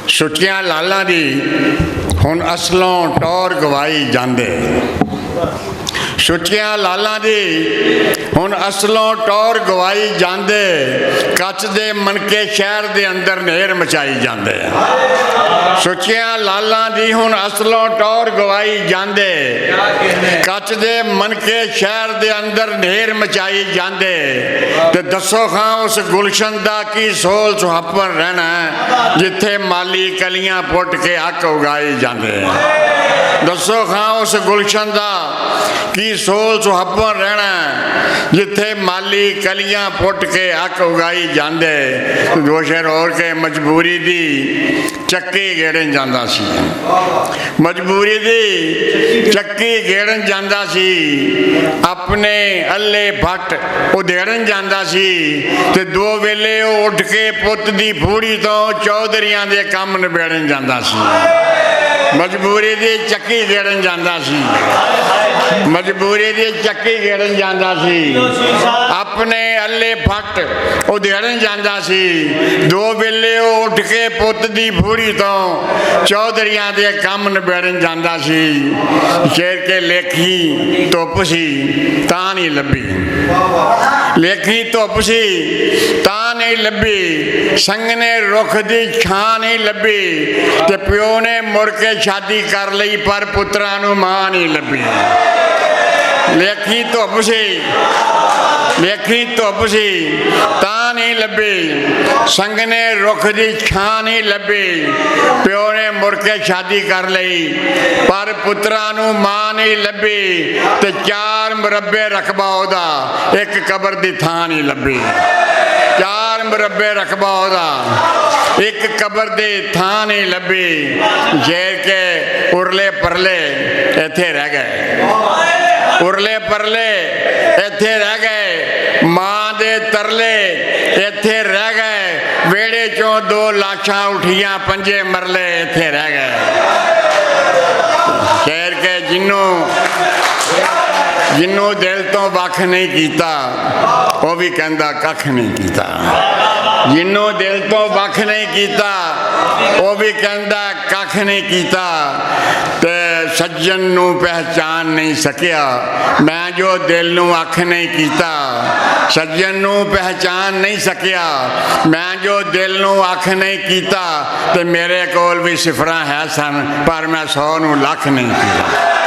ਸੁੱਚੀਆਂ ਲਾਲਾਂ ਦੀ ਹੁਣ ਅਸਲੋਂ ਟੌਰ ਗਵਾਈ ਜਾਂਦੇ। ਸੁੱਚੀਆਂ ਲਾਲਾਂ ਦੀ ਹੁਣ ਅਸਲੋਂ ਟੌਰ ਗਵਾਈ ਜਾਂਦੇ। ਕੱਚ ਦੇ ਮਨਕੇ ਸ਼ਹਿਰ ਦੇ ਅੰਦਰ ਨੇਰ ਮਚਾਈ ਜਾਂਦੇ। ਸੁੱਚੀਆਂ ਲਾਲਾਂ ਦੀ ਹੁਣ ਅਸਲੋਂ ਟੌਰ ਗਵਾਈ ਜਾਂਦੇ। ਕੱਚ ਦੇ ਮਨਕੇ ਸ਼ਹਿਰ ਦੇ ਅੰਦਰ ਨੇਰ ਮਚਾਈ ਜਾਂਦੇ। ਤੇ ਦੱਸੋ ਖਾਂ ਉਸ ਗੁਲਸ਼ਨ ਦਾ ਕੀ ਸੋਲ ਸੁਹਾਪਣ ਰਹਿਣਾ ਜਿੱਥੇ ਮਾਲੀ ਕਲੀਆਂ ਪੁੱਟ ਕੇ ਅੱਕ ਉਗਾਈ ਜਾਂਦੇ। ਦੱਸੋ ਖਾਂ ਉਸ ਗੁਲਸ਼ਨ ਦਾ ਕੀ ਸੋਲ ਸੁਹਾਪਣ ਰਹਿਣਾ ਜਿੱਥੇ ਮਾਲੀ ਕਲੀਆਂ ਪੁੱਟ ਕੇ ਅੱਕ ਉਗਾਈ ਜਾਂਦੇ। ਦੋ ਸ਼ੇਰ ਹੋਰ ਕੇ ਮਜਬੂਰੀ ਦੀ ਚੱਕੀ ਗੇੜਨ ਜਾਂਦਾ ਸੀ। ਮਜਬੂਰੀ ਦੀ ਚੱਕੀ ਗੇੜਨ ਜਾਂਦਾ ਸੀ। ਆਪਣੇ ਅੱਲੇ ਫੱਟ ਉਧੇੜਨ ਜਾਂਦਾ ਸੀ। ਤੇ ਦੋ ਵੇਲੇ ਉਹ ਉੱਠ ਕੇ ਪੁੱਤ ਦੀ ਫੂੜੀ ਤੋਂ ਚੌਧਰੀਆਂ ਦੇ ਕੰਮ ਨਿਬੇੜਨ ਜਾਂਦਾ ਸੀ। ਮਜਬੂਰੀ ਦੀ ਚੱਕੀ ਗੇੜਨ ਜਾਂਦਾ ਸੀ। ਮਜਬੂਰੀ ਦੀ ਚੱਕੀ ਗੇੜਨ ਜਾਂਦਾ ਸੀ। ਆਪਣੇ ਅੱਲੇ ਫੱਟ ਉਧੇੜਨ ਜਾਂਦਾ ਸੀ। ਦੋ ਵੇਲੇ ਉਹ ਉੱਠ ਕੇ ਪੁੱਤ ਦੀ ਫੂੜੀ ਤੋਂ ਚੌਧਰੀਆਂ ਦੇ ਕੰਮ ਨਿਬੇੜਨ ਜਾਂਦਾ ਸੀ। ਸ਼ੇਰ ਕੇ ਲੇਖੀ ਧੁੱਪ ਸੀ ਤਾਂ ਨਹੀਂ ਲੱਭੀ। ਲੇਖੀ ਧੁੱਪ ਸੀ ਤਾਂ ਨਹੀਂ ਲੱਭੀ। ਸੰਘਣੇ ਰੁੱਖ ਦੀ ਛਾਂ ਨਹੀਂ ਲੱਭੀ। ਤੇ ਪਿਓ ਨੇ ਮੁੜ ਕੇ ਸ਼ਾਦੀ ਕਰ ਲਈ ਪਰ ਪੁੱਤਰਾਂ ਨੂੰ ਮਾਂ ਨਹੀਂ ਲੱਭੀ। ਲੇਖੀ ਧੁੱਪ ਸੀ, ਲੇਖੀ ਧੁੱਪ ਸੀ ਤਾਂ ਨਹੀਂ ਲੱਭੀ। ਸੰਘਣੇ ਰੁੱਖ ਦੀ ਛਾਂ ਨਹੀਂ ਲੱਭੀ। ਪਿਓ ਨੇ ਮੁੜ ਕੇ ਸ਼ਾਦੀ ਕਰ ਲਈ ਪਰ ਪੁੱਤਰਾਂ ਨੂੰ ਮਾਂ ਨਹੀਂ ਲੱਭੀ। ਤੇ 4 ਮੁਰੱਬੇ ਰਕਬਾ ਉਹਦਾ ਇੱਕ ਕਬਰ ਦੀ ਥਾਂ ਨਹੀਂ ਲੱਭੀ। 4 ਮੁਰੱਬੇ ਰਕਬਾ ਉਹਦਾ ਇੱਕ ਕਬਰ ਦੀ ਥਾਂ ਨਹੀਂ ਲੱਭੀ। ਸ਼ੇਰ ਕੇ ਉਰਲੇ ਪਰਲੇ ਇੱਥੇ ਰਹਿ ਗਏ। ਉਰਲੇ ਪਰਲੇ ਇੱਥੇ ਰਹਿ ਗਏ। ਮਾਂ ਦੇ ਤਰਲੇ ਇੱਥੇ ਰਹਿ ਗਏ। ਵਿਹੜੇ ਚੋਂ 2 ਲਾਸ਼ਾਂ ਉਠੀਆਂ 5 ਮਰਲੇ ਇੱਥੇ ਰਹਿ ਗਏ। ਸ਼ੇਰ ਕੇ ਜਿਹਨੂੰ ਦਿਲ ਤੋਂ ਵੱਖ ਨਹੀਂ ਕੀਤਾ ਉਹ ਵੀ ਕਹਿੰਦਾ ਕੱਖ ਨਹੀਂ ਕੀਤਾ। ਜਿਹਨੂੰ ਦਿਲ ਤੋਂ ਵੱਖ ਨਹੀਂ ਕੀਤਾ ਉਹ ਵੀ ਕਹਿੰਦਾ ਕੱਖ ਨਹੀਂ ਕੀਤਾ। ਤੇ ਸੱਜਣ ਨੂੰ ਪਹਿਚਾਨ ਨਹੀਂ ਸਕਿਆ ਮੈਂ ਜੋ ਦਿਲ ਨੂੰ ਅੱਖ ਨਹੀਂ ਕੀਤਾ। ਸੱਜਣ ਨੂੰ ਪਹਿਚਾਨ ਨਹੀਂ ਸਕਿਆ ਮੈਂ ਜੋ ਦਿਲ ਨੂੰ ਅੱਖ ਨਹੀਂ ਕੀਤਾ। ਤੇ ਮੇਰੇ ਕੋਲ ਵੀ ਸਿਫਰਾਂ ਹੈ ਸਨ ਪਰ ਮੈਂ 100 ਨੂੰ ਲੱਖ ਨਹੀਂ ਕੀਤਾ।